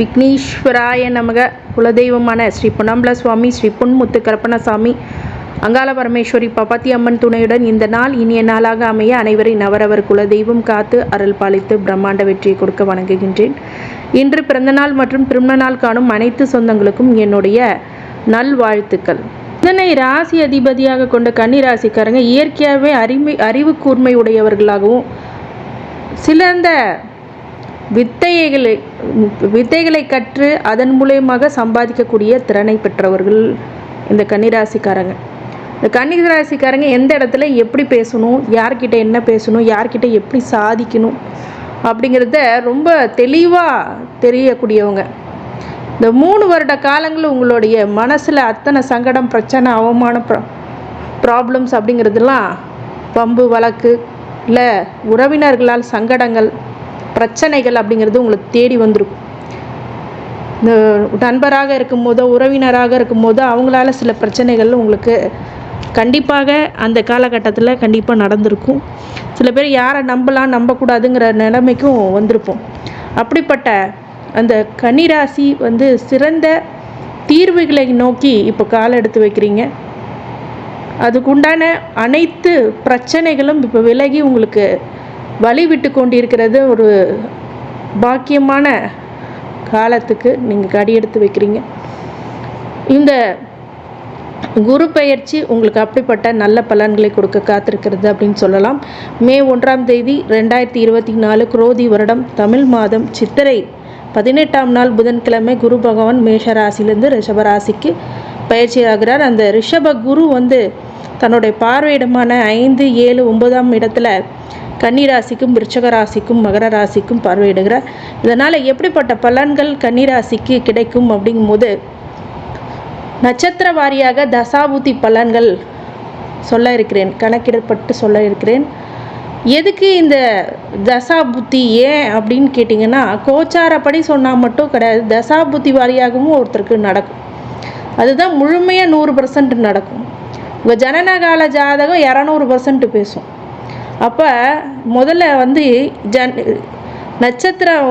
விக்னேஸ்வராய நமக. குலதெய்வமான ஸ்ரீ பொன்னம்பல சுவாமி, ஸ்ரீ பொன்முத்து கருப்பணசாமி, அங்காள பரமேஸ்வரி பப்பாத்தி அம்மன் துணையுடன் இந்த நாள் இனிய நாளாக அமைய அனைவரின் அவரவர் குலதெய்வம் காத்து அருள் பாலித்து பிரம்மாண்ட வெற்றியை கொடுக்க வணங்குகின்றேன். இன்று பிறந்தநாள் மற்றும் திருமண நாள் காணும் அனைத்து சொந்தங்களுக்கும் என்னுடைய நல்வாழ்த்துக்கள். இதனை ராசி அதிபதியாக கொண்ட கன்னி ராசிக்காரங்க இயற்கையாகவே அறிவு கூர்மை உடையவர்களாகவும் சிறந்த வித்தைகளை கற்று அதன் மூலயமாக சம்பாதிக்கக்கூடிய திறனை பெற்றவர்கள் இந்த கன்னிராசிக்காரங்க. இந்த கன்னிராசிக்காரங்க எந்த இடத்துல எப்படி பேசணும், யார்கிட்ட என்ன பேசணும், யார்கிட்ட எப்படி சாதிக்கணும் அப்படிங்கிறத ரொம்ப தெளிவாக தெரியக்கூடியவங்க. இந்த 3 வருட காலங்கள் உங்களுடைய மனசில் அத்தனை சங்கடம், பிரச்சனை, அவமான ப்ராப்ளம்ஸ் அப்படிங்கிறதுலாம் பம்பு வழக்கு இல்லை உறவினர்களால் சங்கடங்கள், பிரச்சனைகள் அப்படிங்கிறது உங்களுக்கு தேடி வந்துருக்கும். இந்த நண்பராக இருக்கும்போதோ உறவினராக இருக்கும்போதோ அவங்களால சில பிரச்சனைகள் உங்களுக்கு கண்டிப்பாக அந்த காலகட்டத்தில் கண்டிப்பாக நடந்திருக்கும். சில பேர் யாரை நம்பலாம் நம்பக்கூடாதுங்கிற நிலைமைக்கும் வந்திருப்போம். அப்படிப்பட்ட அந்த கன்னிராசி சிறந்த தீர்வுகளை நோக்கி இப்போ கால் எடுத்து வைக்கிறீங்க. அதுக்குண்டான அனைத்து பிரச்சனைகளும் இப்போ விலகி உங்களுக்கு வழி விட்டு கொண்டிருக்கிறது. ஒரு பாக்கியமான காலத்துக்கு நீங்கள் அடி எடுத்து வைக்கிறீங்க. இந்த குரு பெயர்ச்சி உங்களுக்கு அப்படிப்பட்ட நல்ல பலன்களை கொடுக்க காத்திருக்கிறது அப்படின்னு சொல்லலாம். மே 1ஆம் தேதி 2024 குரோதி வருடம் தமிழ் மாதம் சித்திரை 18ஆம் நாள் புதன்கிழமை குரு பகவான் மேஷ ராசியிலிருந்து ரிஷப ராசிக்கு பயிற்சி ஆகிறார். அந்த ரிஷப குரு தன்னுடைய பார்வையிடமான 5, 7, 9ஆம் இடத்துல கன்னிராசிக்கும் விருச்சக ராசிக்கும் மகர ராசிக்கும் பார்வையிடுகிறார். இதனால் எப்படிப்பட்ட பலன்கள் கன்னிராசிக்கு கிடைக்கும் அப்படிங்கும்போது நட்சத்திர வாரியாக தசாபுத்தி பலன்கள் சொல்ல இருக்கிறேன், கணக்கிடப்பட்டு சொல்ல இருக்கிறேன். எதுக்கு இந்த தசாபுத்தி ஏன் அப்படின்னு கேட்டிங்கன்னா, கோச்சாரப்படி சொன்னால் மட்டும் கிடையாது, தசாபுத்தி வாரியாகவும் ஒருத்தருக்கு நடக்கும். அதுதான் முழுமையாக 100% நடக்கும். உங்கள் ஜனனகால ஜாதகம் 200% பேசும். அப்போ முதல்ல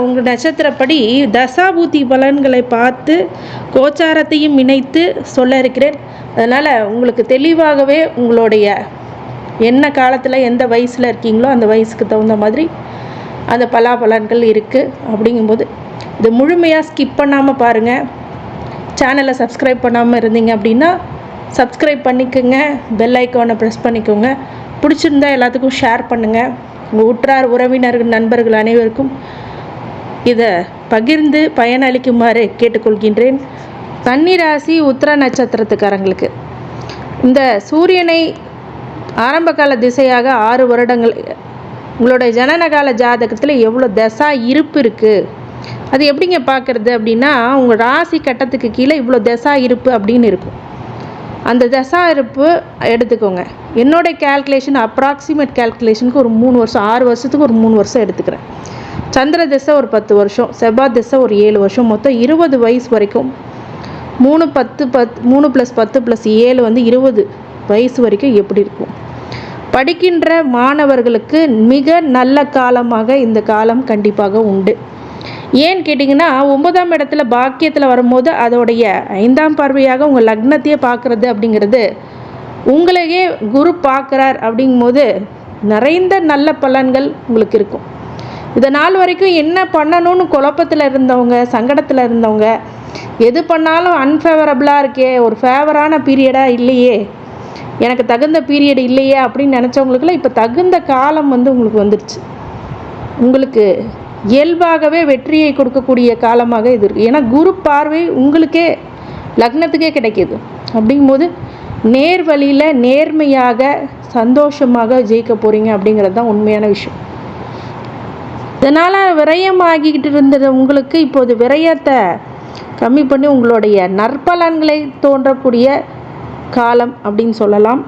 உங்கள் நட்சத்திரப்படி தசாபூதி பலன்களை பார்த்து கோச்சாரத்தையும் இணைத்து சொல்ல இருக்கிறேன். அதனால் உங்களுக்கு தெளிவாகவே உங்களுடைய என்ன காலத்தில் எந்த வயசில் இருக்கீங்களோ அந்த வயசுக்கு தகுந்த மாதிரி அந்த பலாபலன்கள் இருக்குது. அப்படிங்கும்போது இது முழுமையாக ஸ்கிப் பண்ணாமல் பாருங்கள். சேனலை சப்ஸ்கிரைப் பண்ணாமல் இருந்தீங்க அப்படின்னா சப்ஸ்கிரைப் பண்ணிக்கோங்க, பெல் ஐக்கானை ப்ரெஸ் பண்ணிக்கோங்க. பிடிச்சிருந்தா எல்லாத்துக்கும் ஷேர் பண்ணுங்கள். உங்கள் உற்றார் உறவினர்கள் நண்பர்கள் அனைவருக்கும் இதை பகிர்ந்து பயனளிக்குமாறு கேட்டுக்கொள்கின்றேன். கன்னிராசி உத்திர நட்சத்திரத்துக்காரங்களுக்கு இந்த சூரியனை ஆரம்பகால திசையாக 6 வருடங்கள் உங்களுடைய ஜனனகால ஜாதகத்தில் எவ்வளோ தசா இருப்பு இருக்குது, அது எப்படிங்க பார்க்குறது அப்படின்னா, உங்கள் ராசி கட்டத்துக்கு கீழே இவ்வளோ தசா இருப்பு அப்படின்னு இருக்கும். அந்த தசா இருப்பு எடுத்துக்கோங்க. என்னோடய கேல்குலேஷன் அப்ராக்சிமேட் கேல்குலேஷனுக்கு ஒரு 3 வருஷம், 6 வருஷத்துக்கு ஒரு 3 வருஷம் எடுத்துக்கிறேன். சந்திர திசை ஒரு 10 வருஷம், செவ்வாய் திசை ஒரு 7 வருஷம், மொத்தம் 20 வயசு வரைக்கும். 3 + 10 + 7 20 வயசு வரைக்கும் எப்படி இருக்கும். படிக்கின்ற மாணவர்களுக்கு மிக நல்ல காலமாக இந்த காலம் கண்டிப்பாக உண்டு. ஏன்னு கேட்டிங்கன்னா, 9ஆம் இடத்துல பாக்கியத்தில் வரும்போது அதோடைய 5ஆம் பார்வையாக உங்கள் லக்னத்தையே பார்க்குறது அப்படிங்கிறது உங்களையே குரு பார்க்குறார். அப்படிங்கும்போது நிறைந்த நல்ல பலன்கள் உங்களுக்கு இருக்கும். இதை நாள் வரைக்கும் என்ன பண்ணணும்னு குழப்பத்தில் இருந்தவங்க, சங்கடத்தில் இருந்தவங்க, எது பண்ணாலும் அன்ஃபேவரபுளாக இருக்கே, ஒரு ஃபேவரான பீரியடாக இல்லையே, எனக்கு தகுந்த பீரியட் இல்லையே அப்படின்னு நினச்சவங்களுக்குலாம் இப்போ தகுந்த காலம் உங்களுக்கு வந்துடுச்சு. உங்களுக்கு இயல்பாகவே வெற்றியை கொடுக்கக்கூடிய காலமாக இது இருக்குது. ஏன்னா குரு பார்வை உங்களுக்கே லக்னத்துக்கே கிடைக்கிது. அப்படிங்கும்போது நேர் வழியில் நேர்மையாக சந்தோஷமாக ஜெயிக்க போகிறீங்க அப்படிங்கிறது தான் உண்மையான விஷயம். இதனால் விரயமாகிக்கிட்டு இருந்தது உங்களுக்கு இப்போது விரயத்தை கம்மி பண்ணி உங்களுடைய நற்பலன்களை தோன்றக்கூடிய காலம் அப்படின்னு சொல்லலாம்.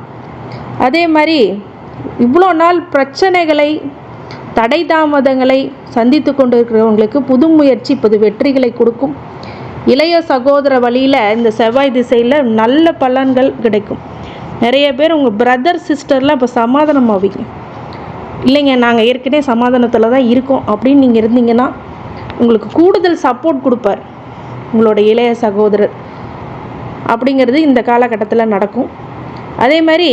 அதே மாதிரி இவ்வளோ நாள் பிரச்சனைகளை, தடை தாமதங்களை சந்தித்து கொண்டு இருக்கிறவங்களுக்கு புது முயற்சி இப்போது வெற்றிகளை கொடுக்கும். இளைய சகோதர வழியில் இந்த செவ்வாய் திசையில் நல்ல பலன்கள் கிடைக்கும். நிறைய பேர் உங்கள் பிரதர் சிஸ்டர்லாம் இப்போ சமாதானம் ஆவீங்க. இல்லைங்க நாங்கள் ஏற்கனவே சமாதானத்தில் தான் இருக்கோம் அப்படின்னு நீங்கள் இருந்தீங்கன்னா உங்களுக்கு கூடுதல் சப்போர்ட் கொடுப்பார். உங்களோட இளைய சகோதரர் அப்படிங்கிறது இந்த காலகட்டத்தில் நடக்கும். அதே மாதிரி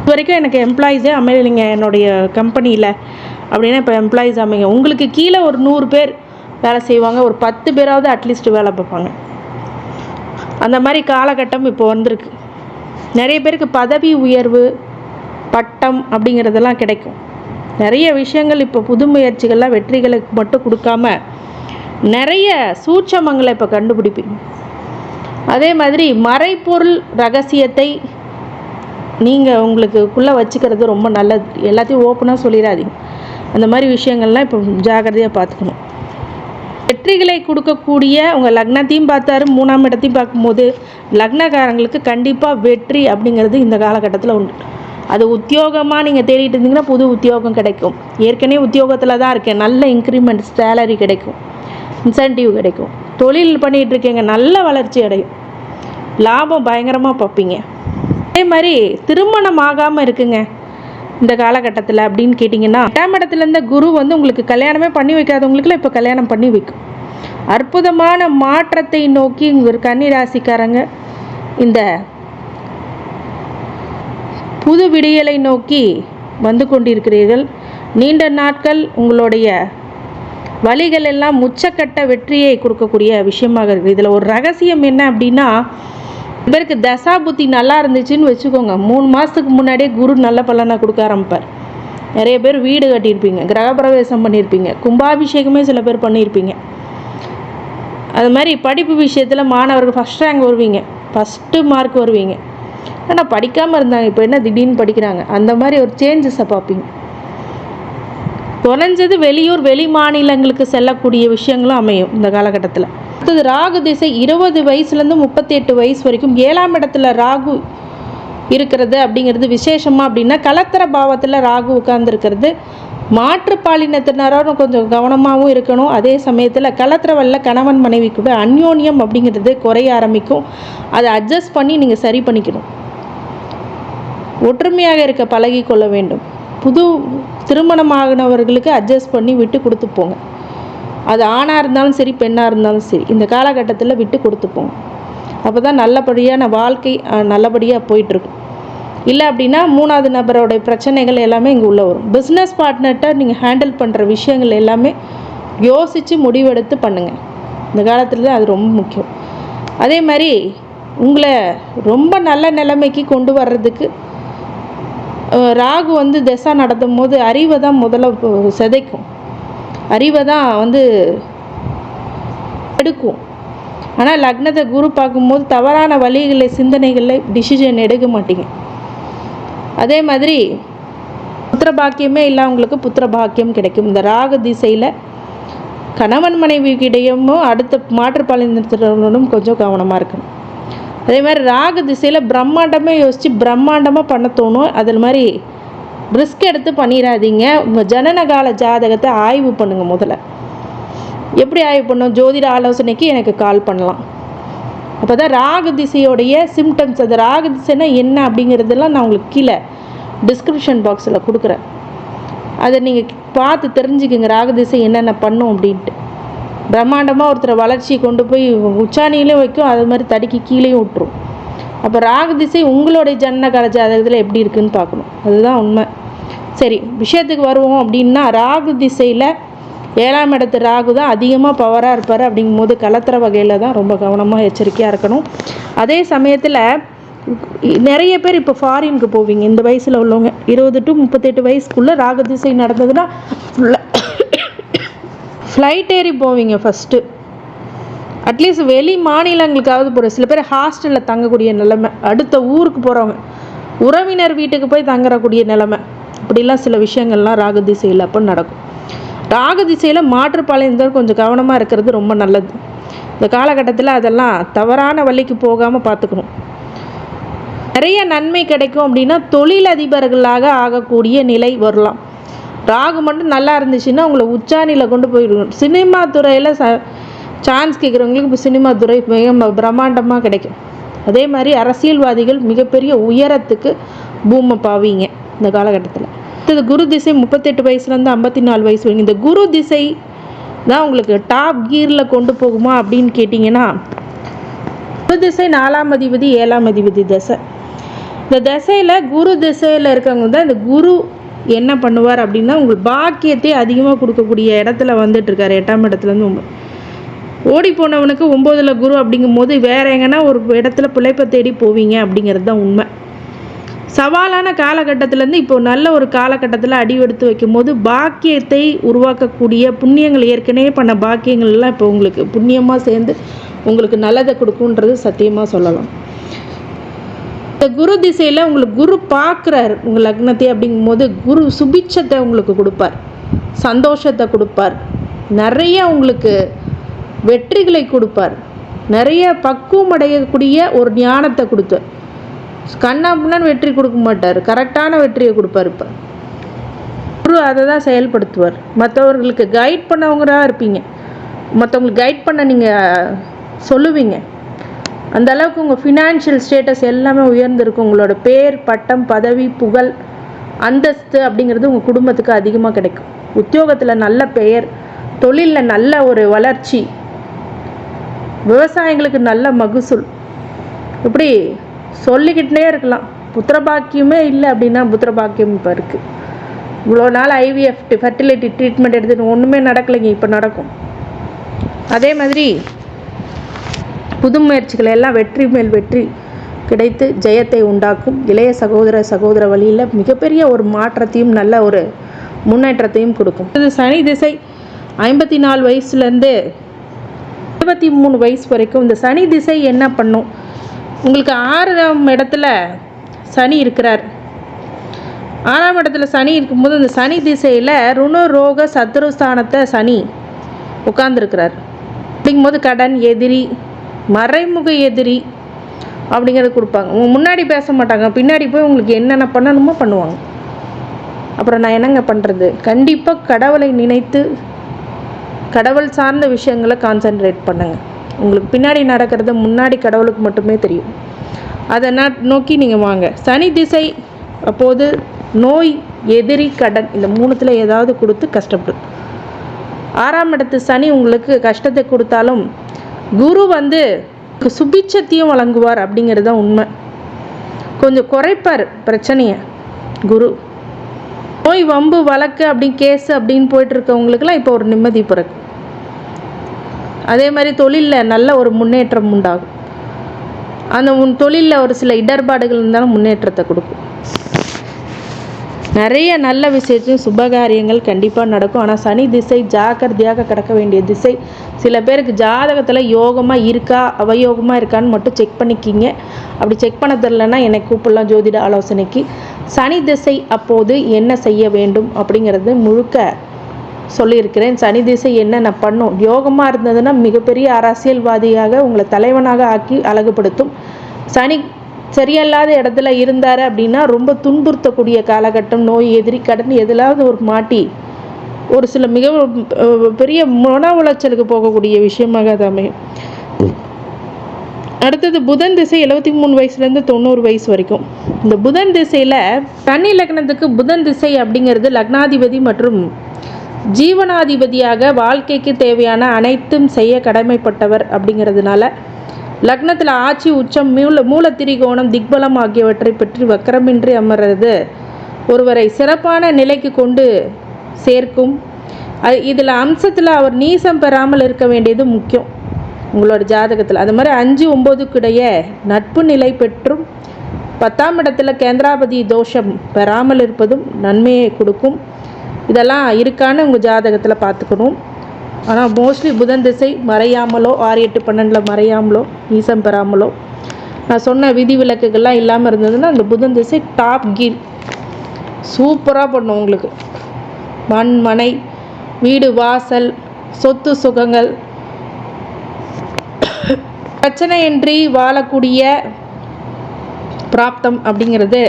இது வரைக்கும் எனக்கு எம்ப்ளாயீஸே அமையலைங்க என்னுடைய கம்பெனியில் அப்படின்னா இப்போ எம்ப்ளாயீஸ் அமைங்க. உங்களுக்கு கீழே ஒரு 100 பேர் வேலை செய்வாங்க, ஒரு 10 பேராவது அட்லீஸ்ட் வேலை பார்ப்பாங்க. அந்த மாதிரி காலகட்டம் இப்போ வந்திருக்கு. நிறைய பேருக்கு பதவி உயர்வு, பட்டம் அப்படிங்கிறதெல்லாம் கிடைக்கும். நிறைய விஷயங்கள் இப்போ புது முயற்சிகள்லாம் வெற்றிகளுக்கு மட்டும் கொடுக்காம நிறைய சூட்சமங்களை இப்போ கண்டுபிடிப்பீங்க. அதே மாதிரி மறைப்பொருள் ரகசியத்தை நீங்கள் உங்களுக்குள்ளே வச்சுக்கிறது ரொம்ப நல்லது. எல்லாத்தையும் ஓப்பனாக சொல்லிடாதீங்க. அந்த மாதிரி விஷயங்கள்லாம் இப்போ ஜாக்கிரதையாக பார்த்துக்கணும். வெற்றிகளை கொடுக்கக்கூடிய உங்கள் லக்னத்தையும் பார்த்தாரு, 3ஆம் இடத்தையும் பார்க்கும்போது லக்னக்காரங்களுக்கு கண்டிப்பாக வெற்றி அப்படிங்கிறது இந்த காலகட்டத்தில் உண்டு. அது உத்தியோகமாக நீங்கள் தேடிட்டு இருந்தீங்கன்னா புது உத்தியோகம் கிடைக்கும். ஏற்கனவே உத்தியோகத்தில் தான் இருக்கேன், நல்ல இன்க்ரிமெண்ட், சேலரி கிடைக்கும், இன்சென்டிவ் கிடைக்கும். தொழில் பண்ணிகிட்டு இருக்கீங்க, நல்ல வளர்ச்சி அடையும், லாபம் பயங்கரமாக பார்ப்பீங்க. அதே மாதிரி திருமணம் ஆகாமல் இருக்குங்க இந்த காலகட்டத்தில் அப்படின்னு கேட்டிங்கன்னா, 8ஆம் இடத்துல இருந்த குரு வந்து உங்களுக்கு கல்யாணமே பண்ணி வைக்காதவங்களுக்குலாம் இப்போ கல்யாணம் பண்ணி வைக்கும். அற்புதமான மாற்றத்தை நோக்கி ஒரு கன்னி ராசிக்காரங்க இந்த புது விடியலை நோக்கி வந்து கொண்டிருக்கிறீர்கள். நீண்ட நாட்கள் உங்களுடைய வழிகள் எல்லாம் உச்சக்கட்ட வெற்றியை கொடுக்கக்கூடிய விஷயமாக இருக்குது. இதில் ஒரு ரகசியம் என்ன அப்படின்னா, இவருக்கு தசா புத்தி நல்லா இருந்துச்சுன்னு வச்சுக்கோங்க, 3 மாதத்துக்கு முன்னாடியே குரு நல்ல பலனை கொடுக்க ஆரம்பிப்பார். நிறைய பேர் வீடு கட்டியிருப்பீங்க, கிரகப்பிரவேசம் பண்ணியிருப்பீங்க, கும்பாபிஷேகமே சில பேர் பண்ணியிருப்பீங்க. அது மாதிரி படிப்பு விஷயத்தில் மாணவர்கள் ஃபஸ்ட் ரேங்க் வருவீங்க, ஃபஸ்ட்டு மார்க் வருவீங்க. ஆனால் படிக்காமல் இருந்தாங்க, இப்போ என்ன திடீர்னு படிக்கிறாங்க. அந்த மாதிரி ஒரு சேஞ்சஸை பார்ப்பீங்க. குறைஞ்சது வெளியூர் வெளி மாநிலங்களுக்கு செல்லக்கூடிய விஷயங்களும் அமையும் இந்த காலகட்டத்தில். அடுத்தது ராகு திசை 20 வயசுலேருந்து 38 வயசு வரைக்கும் 7ஆம் இடத்துல ராகு இருக்கிறது அப்படிங்கிறது விசேஷமாக அப்படின்னா, கலத்திர பாவத்தில் ராகு உட்கார்ந்துருக்கிறது. மாற்றுப்பாலினத்தினரும் கொஞ்சம் கவனமாகவும் இருக்கணும். அதே சமயத்தில் கலத்திரவல்ல கணவன் மனைவி கூட அந்யோன்யம் அப்படிங்கிறது குறைய ஆரம்பிக்கும். அதை அட்ஜஸ்ட் பண்ணி நீங்கள் சரி பண்ணிக்கணும். ஒற்றுமையாக இருக்க பழகி கொள்ள வேண்டும். புது திருமணமாகினவர்களுக்கு அட்ஜஸ்ட் பண்ணி விட்டு கொடுத்து போங்க. அது ஆணாக இருந்தாலும் சரி, பெண்ணாக இருந்தாலும் சரி, இந்த காலகட்டத்தில் விட்டு கொடுத்துப்போம். அப்போ தான் நல்லபடியான வாழ்க்கை நல்லபடியாக போயிட்டுருக்கும். இல்லை அப்படின்னா 3வது நபரோடைய பிரச்சனைகள் எல்லாமே இங்கே உள்ளே வரும். பிஸ்னஸ் பார்ட்னர்கிட்ட நீங்கள் ஹேண்டில் பண்ணுற விஷயங்கள் எல்லாமே யோசித்து முடிவெடுத்து பண்ணுங்கள். இந்த காலத்தில் தான் அது ரொம்ப முக்கியம். அதே மாதிரி உங்களை ரொம்ப நல்ல நிலைமைக்கு கொண்டு வர்றதுக்கு ராகு வந்து திசை நடத்தும் போது அறிவை தான் முதல்ல சிதைக்கும், அறிவை தான் எடுக்கும். ஆனால் லக்னத்தை குரு பார்க்கும்போது தவறான வழிகளை சிந்தனைகளில் டிசிஷன் எடுக்க மாட்டீங்க. அதே மாதிரி புத்திர பாக்கியமே இல்லாதவங்களுக்கு புத்திர பாக்கியம் கிடைக்கும். இந்த ராகு திசையில் கணவன் மனைவிக்கிடையும் அடுத்த மாற்றுப்பாலினத்தினரும் கொஞ்சம் கவனமாக இருக்கணும். அதே மாதிரி ராகு திசையில் பிரம்மாண்டமே யோசித்து பிரம்மாண்டமாக பண்ண தோணும். அதில் மாதிரி ரிஸ்க் எடுத்து பண்ணிடாதீங்க. உங்கள் ஜனனகால ஜாதகத்தை ஆய்வு பண்ணுங்கள். முதல்ல எப்படி ஆய்வு பண்ணோம்? ஜோதிட ஆலோசனைக்கு எனக்கு கால் பண்ணலாம். அப்போ தான் ராகு திசையோடைய சிம்டம்ஸ், அது ராகு திசைனா என்ன அப்படிங்கிறதெல்லாம் நான் உங்களுக்கு கீழே டிஸ்கிரிப்ஷன் பாக்ஸில் கொடுக்குறேன். அதை நீங்கள் பார்த்து தெரிஞ்சுக்குங்க, ராகு திசை என்னென்ன பண்ணும் அப்படின்ட்டு. பிரம்மாண்டமாக ஒருத்தரை வளர்ச்சி கொண்டு போய் உச்சாணியிலையும் வைக்கும், அது மாதிரி தடுக்கி கீழேயும் விட்டுரும். அப்போ ராகு திசை உங்களுடைய ஜனனகால ஜாதகத்தில் எப்படி இருக்குதுன்னு பார்க்கணும். அதுதான் உண்மை. சரி, விஷயத்துக்கு வருவோம் அப்படின்னா, ராகு திசையில் 7ஆம் இடத்து ராகு தான் அதிகமாக பவராக இருப்பார். அப்படிங்கும்போது கலத்திர வகையில் தான் ரொம்ப கவனமாக எச்சரிக்கையாக இருக்கணும். அதே சமயத்தில் நிறைய பேர் இப்போ ஃபாரினுக்கு போவீங்க. இந்த வயசில் உள்ளவங்க 20 to 38 வயசுக்குள்ளே ராகு திசை நடந்ததுன்னா ஃப்ளைட் ஏறி போவீங்க. ஃபஸ்ட்டு அட்லீஸ்ட் வெளி மாநிலங்களுக்காவது போகிற சில பேர் ஹாஸ்டலில் தங்கக்கூடிய நிலைமை, அடுத்த ஊருக்கு போகிறவங்க உறவினர் வீட்டுக்கு போய் தங்கக்கூடிய நிலைமை, இப்படிலாம் சில விஷயங்கள்லாம் ராகு திசையில் அப்போ நடக்கும். ராகு திசையில் மாற்றுப்பாளையத்தில் கொஞ்சம் கவனமாக இருக்கிறது ரொம்ப நல்லது. இந்த காலகட்டத்தில் அதெல்லாம் தவறான வழிக்கு போகாமல் பார்த்துக்கணும். நிறைய நன்மை கிடைக்கும் அப்படின்னா தொழிலதிபர்களாக ஆகக்கூடிய நிலை வரலாம். ராகு மட்டும் நல்லா இருந்துச்சுன்னா உங்களை உச்சாணியில் கொண்டு போயிடணும். சினிமா துறையில் சான்ஸ் கேட்குறவங்களுக்கு இப்போ சினிமா துறை மிக பிரம்மாண்டமாக கிடைக்கும். அதே மாதிரி அரசியல்வாதிகள் மிகப்பெரிய உயரத்துக்கு பூமை பாவீங்க இந்த காலகட்டத்தில். இது குரு திசை 38 வயசுலேருந்து 54 வயசு வரைக்கும். இந்த குரு திசை தான் உங்களுக்கு டாப் கியரில் கொண்டு போகுமா அப்படின்னு கேட்டிங்கன்னா, குரு திசை 4ஆம் அதிபதி 7ஆம் அதிபதி திசை. இந்த திசையில் குரு திசையில் இருக்கவங்க தான் இந்த குரு என்ன பண்ணுவார் அப்படின்னா, உங்களுக்கு பாக்கியத்தை அதிகமாக கொடுக்கக்கூடிய இடத்துல வந்துட்டுருக்காரு. 8ஆம் இடத்துலேருந்து ஓடி போனவனுக்கு 9ல் குரு அப்படிங்கும் போது வேறு எங்கன்னா ஒரு இடத்துல பிழைப்பை தேடி போவீங்க அப்படிங்கிறது தான் உண்மை. சவாலான காலகட்டத்திலேருந்து இப்போ நல்ல ஒரு காலகட்டத்தில் அடி எடுத்து வைக்கும் போது பாக்கியத்தை உருவாக்கக்கூடிய புண்ணியங்கள், ஏற்கனவே பண்ண பாக்கியங்கள்லாம் இப்போ உங்களுக்கு புண்ணியமாக சேர்ந்து உங்களுக்கு நல்லதை கொடுக்குன்றது சத்தியமாக சொல்லலாம். இந்த குரு திசையில் உங்களுக்கு குரு பார்க்குறாரு உங்கள் லக்னத்தை அப்படிங்கும் போது குரு சுபிட்சத்தை உங்களுக்கு கொடுப்பார், சந்தோஷத்தை கொடுப்பார், நிறைய உங்களுக்கு வெற்றிகளை கொடுப்பார், நிறைய பக்குவம் அடையக்கூடிய ஒரு ஞானத்தை கொடுத்தார். கண்ணாப்புன்னு வெற்றி கொடுக்க மாட்டார், கரெக்டான வெற்றியை கொடுப்பார். இப்போ குரு அதை தான் செயல்படுத்துவார். மற்றவர்களுக்கு கைட் பண்ணவங்களாக இருப்பீங்க, மற்றவங்களுக்கு கைட் பண்ண நீங்கள் சொல்லுவீங்க. அந்த அளவுக்கு உங்கள் ஃபினான்ஷியல் ஸ்டேட்டஸ் எல்லாமே உயர்ந்திருக்கும். உங்களோட பேர், பட்டம், பதவி, புகழ், அந்தஸ்து அப்படிங்கிறது உங்கள் குடும்பத்துக்கு அதிகமாக கிடைக்கும். உத்தியோகத்தில் நல்ல பெயர், தொழிலில் நல்ல ஒரு வளர்ச்சி, விவசாயிகளுக்கு நல்ல மகசூல், இப்படி சொல்லிக்கிட்டே இருக்கலாம். புத்திரபாக்கியமே இல்லை அப்படின்னா புத்திரபாக்கியம் இப்போ இருக்குது. இவ்வளோ நாள் ஐவிஎஃப் ஃபர்டிலிட்டி ட்ரீட்மெண்ட் எடுத்துகிட்டு ஒன்றுமே நடக்கலைங்க, இப்போ நடக்கும். அதே மாதிரி புது முயற்சிகள் எல்லாம் வெற்றி மேல் வெற்றி கிடைத்து ஜெயத்தை உண்டாக்கும். இளைய சகோதர வழியில் மிகப்பெரிய ஒரு மாற்றத்தையும் நல்ல ஒரு முன்னேற்றத்தையும் கொடுக்கும். இது சனி திசை 54 வயசுலேருந்து 23 வயசு வரைக்கும். இந்த சனி திசை என்ன பண்ணும், உங்களுக்கு 6ஆம் இடத்துல சனி இருக்கிறார். 6ஆம் இடத்துல சனி இருக்கும்போது இந்த சனி திசையில் ருண ரோக சத்ருஸ்தானத்தை சனி உட்கார்ந்துருக்கிறார். அப்படிங்கும்போது கடன், எதிரி, மறைமுக எதிரி அப்படிங்கிறது கொடுப்பாங்க. முன்னாடி பேச மாட்டாங்க, பின்னாடி போய் உங்களுக்கு என்னென்ன பண்ணணுமோ பண்ணுவாங்க. அப்புறம் நான் என்னங்க பண்ணுறது? கண்டிப்பாக கடவுளை நினைத்து கடவுள் சார்ந்த விஷயங்களை கான்சென்ட்ரேட் பண்ணுங்கள். உங்களுக்கு பின்னாடி நடக்கிறது முன்னாடி கடவுளுக்கு மட்டுமே தெரியும். அதை நோக்கி நீங்கள் வாங்க. சனி திசை அப்போது நோய், எதிரி, கடன் இந்த 3த்தில் ஏதாவது கொடுத்து கஷ்டப்படும். 6ஆம் இடத்து சனி உங்களுக்கு கஷ்டத்தை கொடுத்தாலும் குரு சுபிட்சத்தையும் வழங்குவார் அப்படிங்கிறது தான் உண்மை. கொஞ்சம் குறைப்பார் பிரச்சனையை குரு. நோய், வம்பு, வழக்கு அப்படின்னு கேஸு அப்படின்னு போயிட்டு இருக்கவங்களுக்கெல்லாம் இப்போ ஒரு நிம்மதி பிறகு. அதே மாதிரி தொழிலில் நல்ல ஒரு முன்னேற்றம் உண்டாகும். அந்த தொழிலில் ஒரு சில இடர்பாடுகள் இருந்தாலும் முன்னேற்றத்தை கொடுக்கும். நிறைய நல்ல விஷயத்தையும் சுபகாரியங்கள் கண்டிப்பாக நடக்கும். ஆனால் சனி திசை ஜாக்கிரதையாக கிடக்க வேண்டிய திசை. சில பேருக்கு ஜாதகத்தில் யோகமாக இருக்கா அவயோகமாக இருக்கான்னு மட்டும் செக் பண்ணிக்கிங்க. அப்படி செக் பண்ண தெரிலன்னா என்னை கூப்பிடலாம் ஜோதிட ஆலோசனைக்கு. சனி திசை அப்போது என்ன செய்ய வேண்டும் அப்படிங்கிறது முழுக்க சொல்லியிருக்கிறேன். சனி திசை என்னென்ன பண்ணும், யோகமாக இருந்ததுன்னா மிகப்பெரிய அரசியல்வாதியாக உங்களை தலைவனாக ஆக்கி அழகுபடுத்தும். சனி சரியில்லாத இடத்துல இருந்தார் அப்படின்னா ரொம்ப துன்புறுத்தக்கூடிய காலகட்டம், நோய், எதிரி, கடன் எதிலாவது ஒரு மாட்டி ஒரு சில மிக பெரிய மன உளைச்சலுக்கு போகக்கூடிய விஷயமாக அது அமையும். அடுத்தது புதன் திசை 73 வயசுலேருந்து 90 வயசு வரைக்கும். இந்த புதன் திசையில் கன்னி லக்னத்துக்கு புதன் திசை அப்படிங்கிறது லக்னாதிபதி மற்றும் ஜீவனாதிபதியாக வாழ்க்கைக்கு தேவையான அனைத்தும் செய்ய கடமைப்பட்டவர். அப்படிங்கிறதுனால லக்னத்தில் ஆட்சி, உச்சம், மூலத்திரிகோணம், திக்பலம் ஆகியவற்றை பற்றி வக்கரமின்றி அமர்றது ஒருவரை சிறப்பான நிலைக்கு கொண்டு சேர்க்கும். இதில் அம்சத்தில் அவர் நீசம் பெறாமல் இருக்க வேண்டியது முக்கியம் உங்களோட ஜாதகத்தில். அது மாதிரி 5, 9 நட்பு நிலை பெற்றும் 10ஆம் இடத்துல கேந்திராபதி தோஷம் பெறாமல் இருப்பதும் நன்மையை கொடுக்கும். இதெல்லாம் இருக்கான்னு உங்கள் ஜாதகத்தில் பார்த்துக்கணும். ஆனால் மோஸ்ட்லி புதன் திசை மறையாமலோ 6, 8, 12 மறையாமலோ நீசம் பெறாமலோ நான் சொன்ன விதி விலக்குகள்லாம் இல்லாமல் இருந்ததுன்னா அந்த புதன் திசை டாப் கீர் சூப்பராக பண்ணும். உங்களுக்கு மண், மனை, வீடு, வாசல், சொத்து, சுகங்கள், பிரச்சனையின்றி வாழக்கூடிய பிராப்தம் அப்படிங்கிறது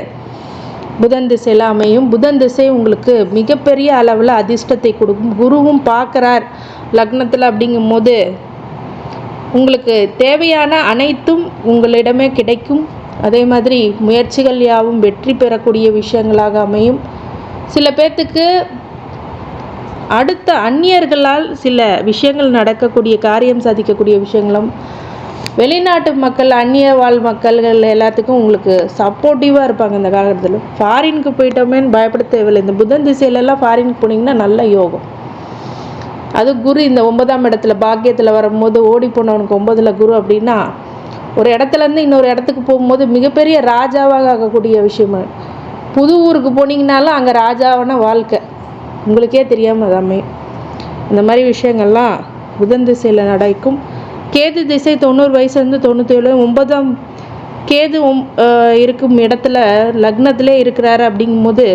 புதன் திசையில் அமையும். புதன் திசை உங்களுக்கு மிகப்பெரிய அளவில் அதிர்ஷ்டத்தை கொடுக்கும். குருவும் பார்க்குறார் லக்னத்தில் அப்படிங்கும் போது உங்களுக்கு தேவையான அனைத்தும் உங்களிடமே கிடைக்கும். அதே மாதிரி முயற்சிகள் யாவும் வெற்றி பெறக்கூடிய விஷயங்களாக அமையும். சில பேர்த்துக்கு அடுத்த அந்நியர்களால் சில விஷயங்கள் நடக்கக்கூடிய, காரியம் சாதிக்கக்கூடிய விஷயங்களும், வெளிநாட்டு மக்கள், அந்நிய வாழ் மக்கள்கள் எல்லாத்துக்கும் உங்களுக்கு சப்போர்ட்டிவாக இருப்பாங்க இந்த காலகட்டத்தில். ஃபாரினுக்கு போயிட்டோமேன்னு பயப்பட தேவையில்லை. இந்த புதன் திசையிலெல்லாம் ஃபாரினுக்கு போனீங்கன்னா நல்ல யோகம். அது குரு இந்த 9ஆம் இடத்துல பாக்கியத்தில் வரும்போது, ஓடி போனவனுக்கு 9ல் குரு அப்படின்னா, ஒரு இடத்துலேருந்து இன்னொரு இடத்துக்கு போகும்போது மிகப்பெரிய ராஜாவாக ஆகக்கூடிய விஷயம். புது ஊருக்கு போனீங்கனாலும் அங்கே ராஜாவான வாழ்க்கை உங்களுக்கே தெரியாமல் அதாமே. இந்த மாதிரி விஷயங்கள்லாம் புதன் திசையில் நடக்கும். கேது திசை 90 வயசுலேருந்து 97, 9ஆம் கேது இருக்கும் இடத்துல லக்னத்திலே இருக்கிறாரு. அப்படிங்கும்போது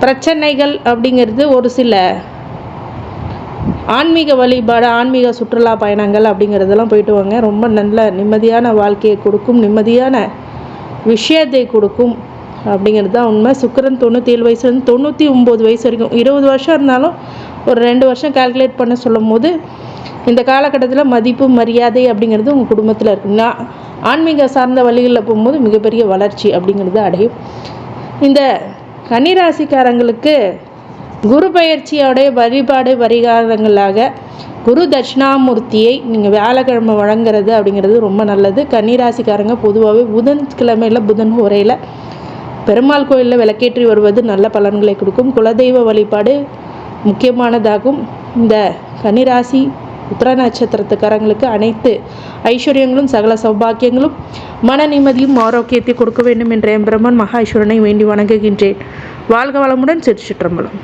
பிரச்சனைகள் அப்படிங்கிறது ஒரு சில ஆன்மீக வழிபாடு, ஆன்மீக சுற்றுலா பயணங்கள் அப்படிங்கிறதெல்லாம் போயிட்டு வாங்க. ரொம்ப நல்ல நிம்மதியான வாழ்க்கையை கொடுக்கும், நிம்மதியான விஷயத்தை கொடுக்கும் அப்படிங்கிறது தான் உண்மை. சுக்கிரன் 97 வயசுலேருந்து 99 வயசு வரைக்கும், 20 வருஷம் இருந்தாலும் ஒரு 2 வருஷம் கால்குலேட் பண்ண சொல்லும் போது இந்த காலகட்டத்தில் மதிப்பு, மரியாதை அப்படிங்கிறது உங்கள் குடும்பத்தில் இருக்குன்னா, ஆன்மீக சார்ந்த வழிகளில் போகும்போது மிகப்பெரிய வளர்ச்சி அப்படிங்கிறது அடையும். இந்த கன்னிராசிக்காரங்களுக்கு குரு பயிற்சியோடைய வழிபாடு பரிகாரங்களாக குரு தட்சிணாமூர்த்தியை நீங்கள் வியாழக்கிழமை வழங்குறது அப்படிங்கிறது ரொம்ப நல்லது. கன்னிராசிக்காரங்க பொதுவாகவே புதன்கிழமையில் புதன் உரையில் பெருமாள் கோயிலில் விளக்கேற்றி வருவது நல்ல பலன்களை கொடுக்கும். குலதெய்வ வழிபாடு முக்கியமானதாகும். இந்த கன்னிராசி உத்திர நட்சத்திரத்துக்காரங்களுக்கு அனைத்து ஐஸ்வர்யங்களும் சகல சௌபாக்கியங்களும் மன நிம்மதியும் ஆரோக்கியத்தை கொடுக்க வேண்டும் என்ற எம்பெருமான் மகா ஈஸ்வரனை வேண்டி வணங்குகின்றேன். வாழ்க வளமுடன். சிற்றம்பலம்.